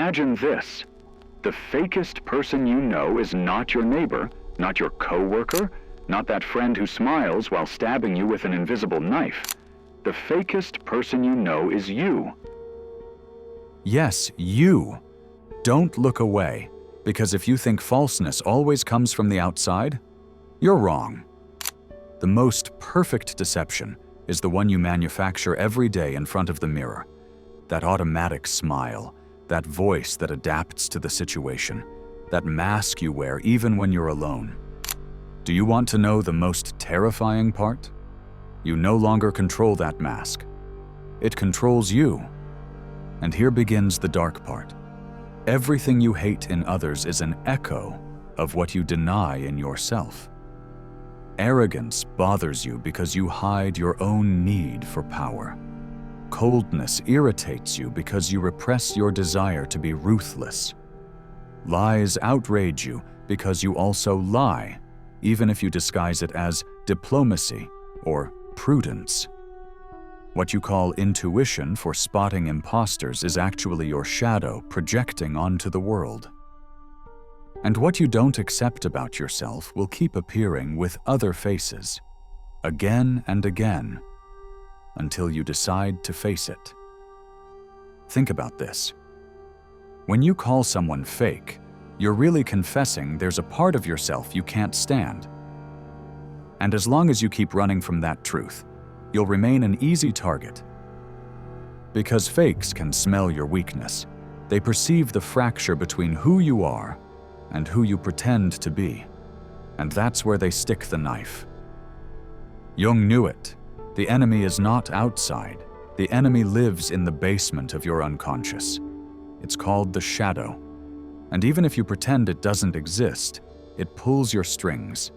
Imagine this. The fakest person you know is not your neighbor, not your coworker, not that friend who smiles while stabbing you with an invisible knife. The fakest person you know is you. Yes, you. Don't look away, because if you think falseness always comes from the outside, you're wrong. The most perfect deception is the one you manufacture every day in front of the mirror. That automatic smile, that voice that adapts to the situation, that mask you wear even when you're alone. Do you want to know the most terrifying part? You no longer control that mask. It controls you. And here begins the dark part. Everything you hate in others is an echo of what you deny in yourself. Arrogance bothers you because you hide your own need for power. Coldness irritates you because you repress your desire to be ruthless. Lies outrage you because you also lie, even if you disguise it as diplomacy or prudence. What you call intuition for spotting imposters is actually your shadow projecting onto the world. And what you don't accept about yourself will keep appearing with other faces, again and again, until you decide to face it. Think about this. When you call someone fake, you're really confessing there's a part of yourself you can't stand. And as long as you keep running from that truth, you'll remain an easy target. Because fakes can smell your weakness. They perceive the fracture between who you are and who you pretend to be. And that's where they stick the knife. Jung knew it. The enemy is not outside. The enemy lives in the basement of your unconscious. It's called the shadow. And even if you pretend it doesn't exist, it pulls your strings.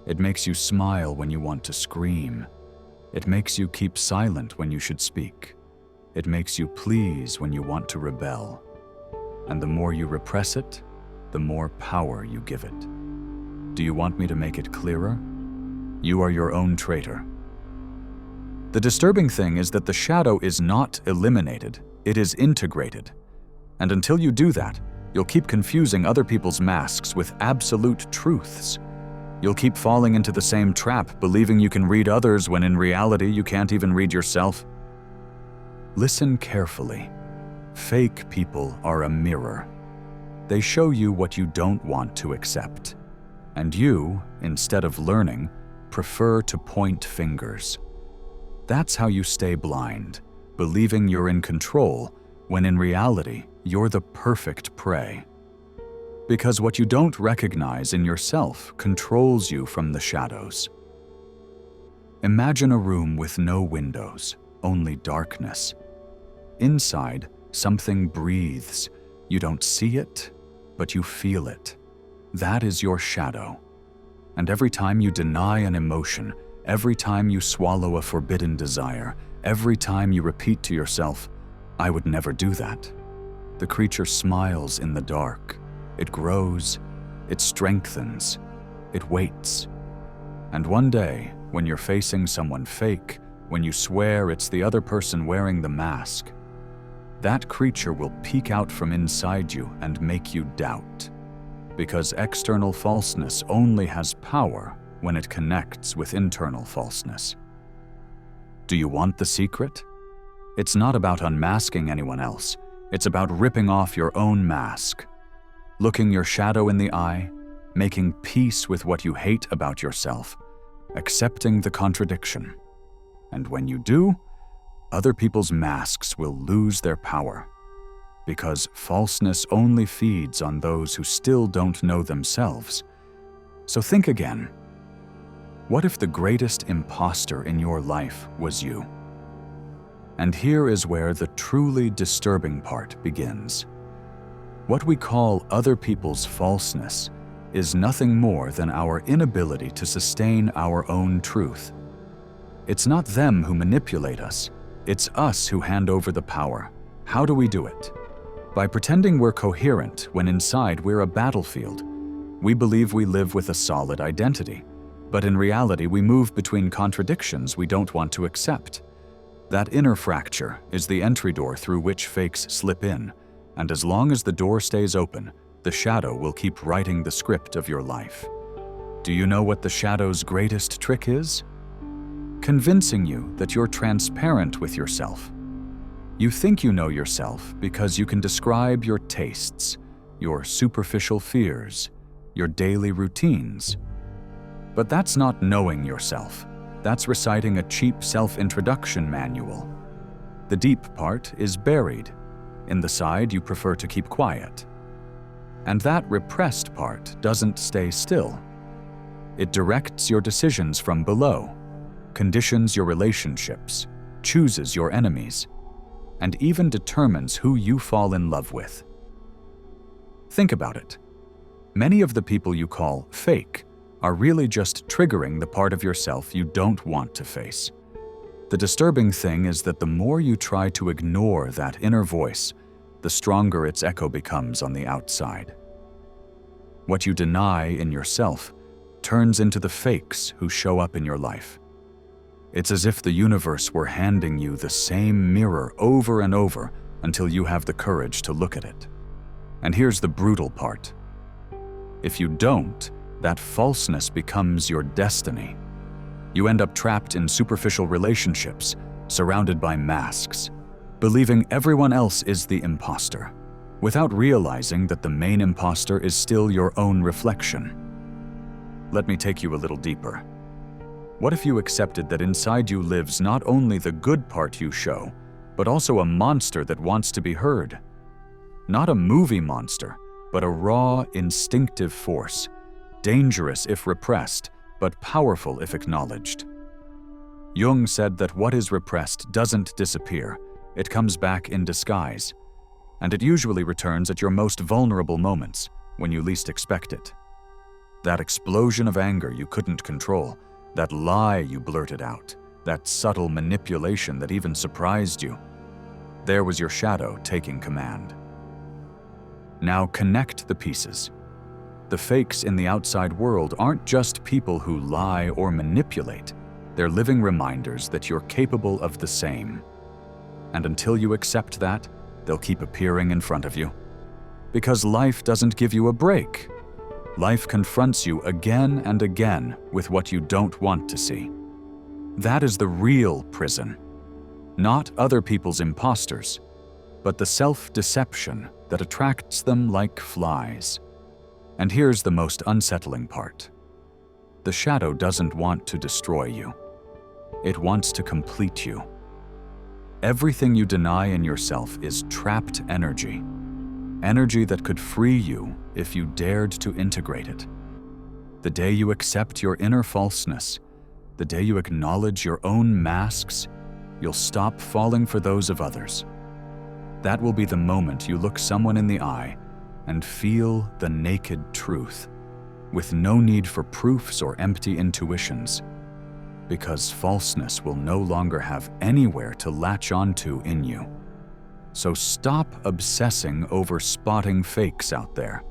It makes you smile when you want to scream. It makes you keep silent when you should speak. It makes you please when you want to rebel. And the more you repress it, the more power you give it. Do you want me to make it clearer? You are your own traitor. The disturbing thing is that the shadow is not eliminated, it is integrated. And until you do that, you'll keep confusing other people's masks with absolute truths. You'll keep falling into the same trap, believing you can read others when in reality you can't even read yourself. Listen carefully. Fake people are a mirror. They show you what you don't want to accept. And you, instead of learning, prefer to point fingers. That's how you stay blind, believing you're in control, when in reality, you're the perfect prey. Because what you don't recognize in yourself controls you from the shadows. Imagine a room with no windows, only darkness. Inside, something breathes. You don't see it, but you feel it. That is your shadow. And every time you deny an emotion, every time you swallow a forbidden desire, every time you repeat to yourself, "I would never do that," the creature smiles in the dark. It grows, it strengthens, it waits. And one day, when you're facing someone fake, when you swear it's the other person wearing the mask, that creature will peek out from inside you and make you doubt. Because external falseness only has power when it connects with internal falseness. Do you want the secret? It's not about unmasking anyone else. It's about ripping off your own mask. Looking your shadow in the eye, making peace with what you hate about yourself, accepting the contradiction. And when you do, other people's masks will lose their power. Because falseness only feeds on those who still don't know themselves. So think again. What if the greatest imposter in your life was you? And here is where the truly disturbing part begins. What we call other people's falseness is nothing more than our inability to sustain our own truth. It's not them who manipulate us, it's us who hand over the power. How do we do it? By pretending we're coherent when inside we're a battlefield. We believe we live with a solid identity, but in reality we move between contradictions we don't want to accept. That inner fracture is the entry door through which fakes slip in, And as long as the door stays open, the shadow will keep writing the script of your life. Do you know what the shadow's greatest trick is? Convincing you that you're transparent with yourself. You think you know yourself because you can describe your tastes, your superficial fears, your daily routines. But that's not knowing yourself. That's reciting a cheap self-introduction manual. The deep part is buried. In the side you prefer to keep quiet. And that repressed part doesn't stay still. It directs your decisions from below, conditions your relationships, chooses your enemies, and even determines who you fall in love with. Think about it. Many of the people you call fake are really just triggering the part of yourself you don't want to face. The disturbing thing is that the more you try to ignore that inner voice, the stronger its echo becomes on the outside. What you deny in yourself turns into the fakes who show up in your life. It's as if the universe were handing you the same mirror over and over until you have the courage to look at it. And here's the brutal part. If you don't, that falseness becomes your destiny. You end up trapped in superficial relationships, surrounded by masks, believing everyone else is the imposter, without realizing that the main imposter is still your own reflection. Let me take you a little deeper. What if you accepted that inside you lives not only the good part you show, but also a monster that wants to be heard? Not a movie monster, but a raw, instinctive force, dangerous if repressed, but powerful if acknowledged. Jung said that what is repressed doesn't disappear, it comes back in disguise, and it usually returns at your most vulnerable moments, when you least expect it. That explosion of anger you couldn't control, that lie you blurted out, that subtle manipulation that even surprised you. There was your shadow taking command. Now connect the pieces. The fakes in the outside world aren't just people who lie or manipulate. They're living reminders that you're capable of the same. And until you accept that, they'll keep appearing in front of you. Because life doesn't give you a break. Life confronts you again and again with what you don't want to see. That is the real prison. Not other people's imposters, but the self-deception that attracts them like flies. And here's the most unsettling part. The shadow doesn't want to destroy you. It wants to complete you. Everything you deny in yourself is trapped energy. Energy that could free you if you dared to integrate it. The day you accept your inner falseness, the day you acknowledge your own masks, you'll stop falling for those of others. That will be the moment you look someone in the eye and feel the naked truth, with no need for proofs or empty intuitions, because falseness will no longer have anywhere to latch onto in you. So stop obsessing over spotting fakes out there.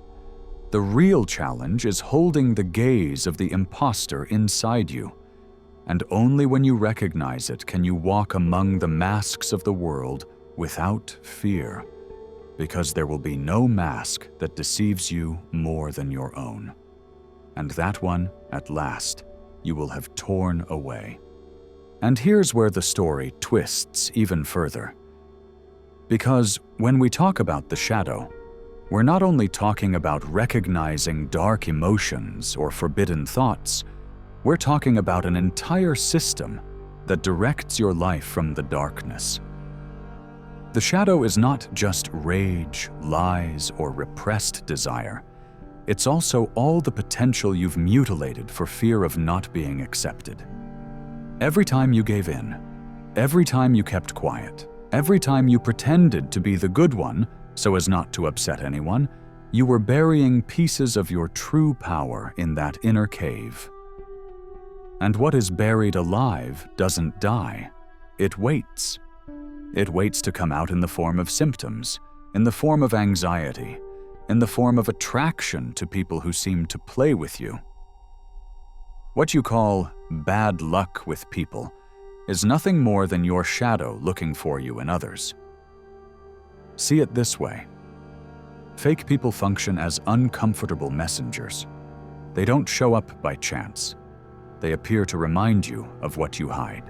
The real challenge is holding the gaze of the imposter inside you. And only when you recognize it can you walk among the masks of the world without fear, because there will be no mask that deceives you more than your own. And that one, at last, you will have torn away. And here's where the story twists even further. Because when we talk about the shadow, we're not only talking about recognizing dark emotions or forbidden thoughts, we're talking about an entire system that directs your life from the darkness. The shadow is not just rage, lies, or repressed desire. It's also all the potential you've mutilated for fear of not being accepted. Every time you gave in, every time you kept quiet, every time you pretended to be the good one so as not to upset anyone, you were burying pieces of your true power in that inner cave. And what is buried alive doesn't die. It waits. It waits to come out in the form of symptoms, in the form of anxiety, in the form of attraction to people who seem to play with you. What you call bad luck with people is nothing more than your shadow looking for you in others. See it this way. Fake people function as uncomfortable messengers. They don't show up by chance. They appear to remind you of what you hide.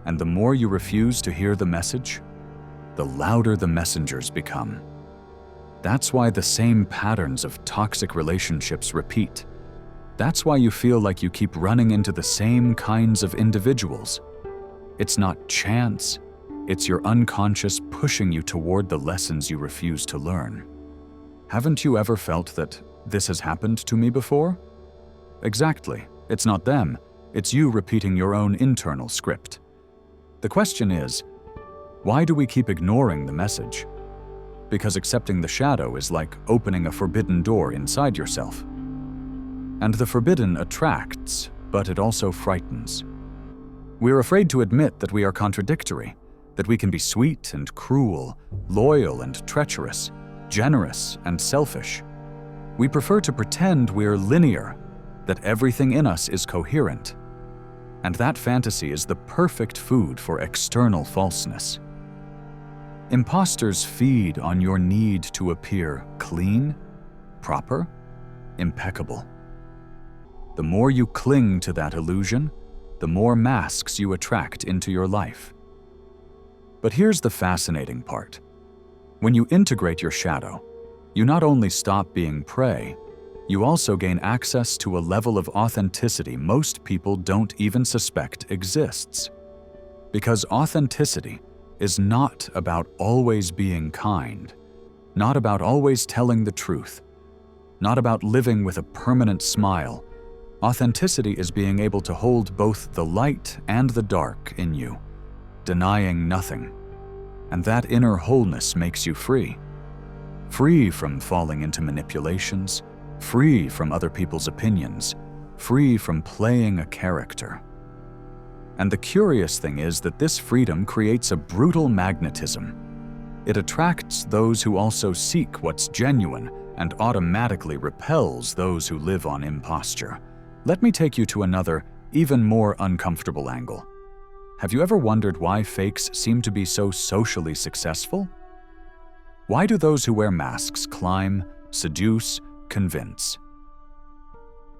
And the more you refuse to hear the message, the louder the messengers become. That's why the same patterns of toxic relationships repeat. That's why you feel like you keep running into the same kinds of individuals. It's not chance, it's your unconscious pushing you toward the lessons you refuse to learn. Haven't you ever felt that this has happened to me before? Exactly. It's not them, it's you repeating your own internal script. The question is, why do we keep ignoring the message? Because accepting the shadow is like opening a forbidden door inside yourself. And the forbidden attracts, but it also frightens. We're afraid to admit that we are contradictory, that we can be sweet and cruel, loyal and treacherous, generous and selfish. We prefer to pretend we're linear, that everything in us is coherent. And that fantasy is the perfect food for external falseness. Imposters feed on your need to appear clean, proper, impeccable. The more you cling to that illusion, the more masks you attract into your life. But here's the fascinating part. When you integrate your shadow, you not only stop being prey, you also gain access to a level of authenticity most people don't even suspect exists. Because authenticity is not about always being kind, not about always telling the truth, not about living with a permanent smile. Authenticity is being able to hold both the light and the dark in you, denying nothing. And that inner wholeness makes you free. Free from falling into manipulations, free from other people's opinions, free from playing a character. And the curious thing is that this freedom creates a brutal magnetism. It attracts those who also seek what's genuine and automatically repels those who live on imposture. Let me take you to another, even more uncomfortable angle. Have you ever wondered why fakes seem to be so socially successful? Why do those who wear masks climb, seduce, convince?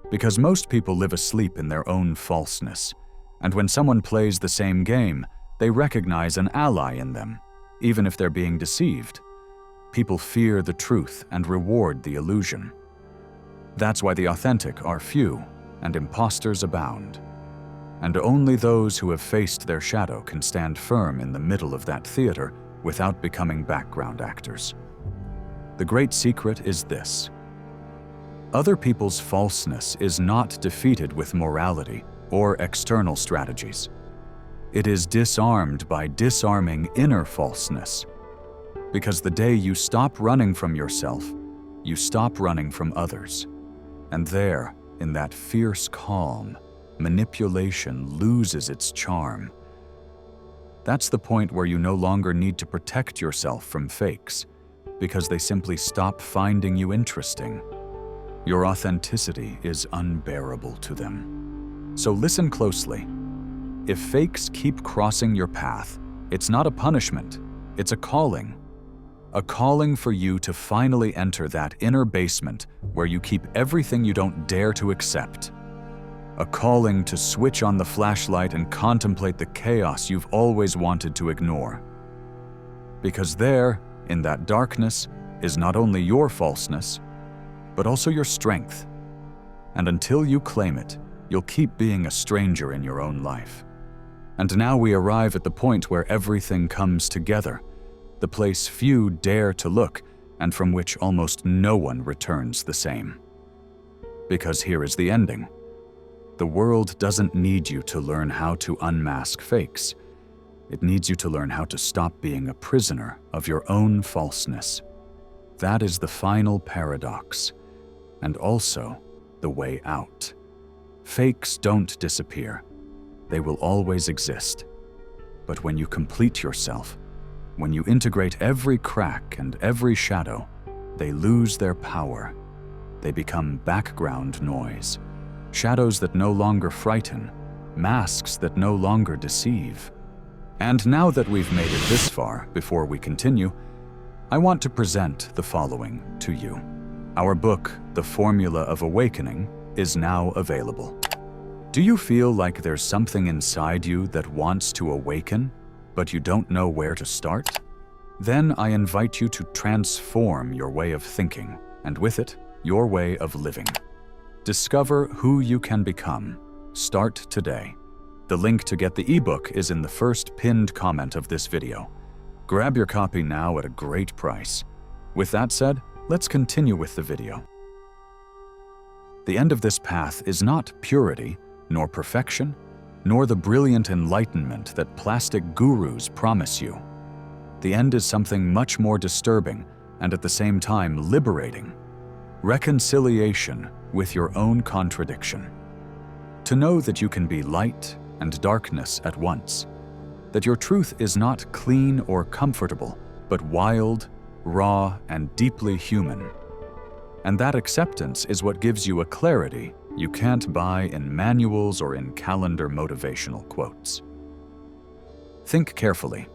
Because most people live asleep in their own falseness, and when someone plays the same game, they recognize an ally in them, even if they're being deceived. People fear the truth and reward the illusion. That's why the authentic are few and imposters abound. And only those who have faced their shadow can stand firm in the middle of that theater without becoming background actors. The great secret is this: other people's falseness is not defeated with morality or external strategies. It is disarmed by disarming inner falseness. Because the day you stop running from yourself, you stop running from others. And there, in that fierce calm, manipulation loses its charm. That's the point where you no longer need to protect yourself from fakes, because they simply stop finding you interesting. Your authenticity is unbearable to them. So listen closely. If fakes keep crossing your path, it's not a punishment, it's a calling. A calling for you to finally enter that inner basement where you keep everything you don't dare to accept. A calling to switch on the flashlight and contemplate the chaos you've always wanted to ignore. Because there, in that darkness, is not only your falseness, but also your strength. And until you claim it, you'll keep being a stranger in your own life. And now we arrive at the point where everything comes together, the place few dare to look, and from which almost no one returns the same. Because here is the ending. The world doesn't need you to learn how to unmask fakes. It needs you to learn how to stop being a prisoner of your own falseness. That is the final paradox, and also the way out. Fakes don't disappear. They will always exist. But when you complete yourself, when you integrate every crack and every shadow, they lose their power. They become background noise, shadows that no longer frighten, masks that no longer deceive. And now that we've made it this far, before we continue, I want to present the following to you. Our book, The Formula of Awakening, is now available. Do you feel like there's something inside you that wants to awaken, but you don't know where to start? Then I invite you to transform your way of thinking, and with it, your way of living. Discover who you can become. Start today. The link to get the ebook is in the first pinned comment of this video. Grab your copy now at a great price. With that said, let's continue with the video. The end of this path is not purity, nor perfection, nor the brilliant enlightenment that plastic gurus promise you. The end is something much more disturbing and at the same time liberating. Reconciliation with your own contradiction. To know that you can be light and darkness at once. That your truth is not clean or comfortable, but wild, raw, and deeply human. And that acceptance is what gives you a clarity you can't buy in manuals or in calendar motivational quotes. Think carefully.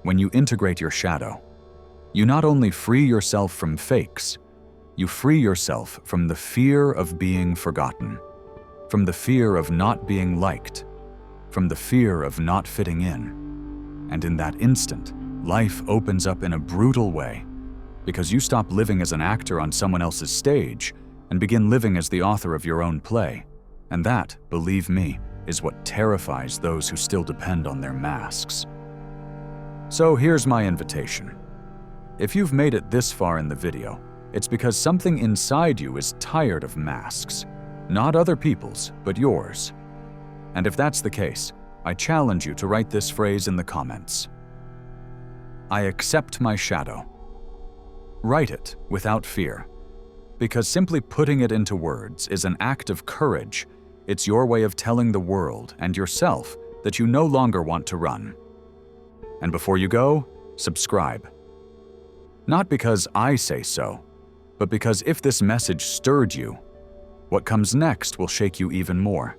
When you integrate your shadow, you not only free yourself from fakes, you free yourself from the fear of being forgotten, from the fear of not being liked, from the fear of not fitting in. And in that instant, life opens up in a brutal way, because you stop living as an actor on someone else's stage and begin living as the author of your own play. And that, believe me, is what terrifies those who still depend on their masks. So here's my invitation. If you've made it this far in the video, it's because something inside you is tired of masks. Not other people's, but yours. And if that's the case, I challenge you to write this phrase in the comments. I accept my shadow. Write it without fear. Because simply putting it into words is an act of courage. It's your way of telling the world and yourself that you no longer want to run. And before you go, subscribe. Not because I say so, but because if this message stirred you, what comes next will shake you even more.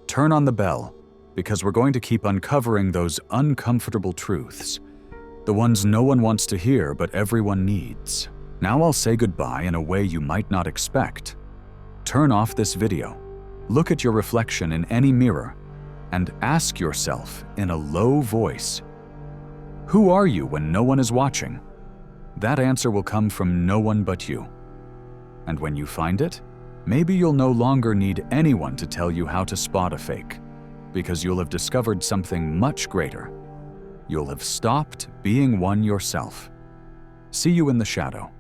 Turn on the bell, because we're going to keep uncovering those uncomfortable truths, the ones no one wants to hear but everyone needs. Now I'll say goodbye in a way you might not expect. Turn off this video, look at your reflection in any mirror, and ask yourself in a low voice, who are you when no one is watching? That answer will come from no one but you. And when you find it, maybe you'll no longer need anyone to tell you how to spot a fake, because you'll have discovered something much greater. You'll have stopped being one yourself. See you in the shadow.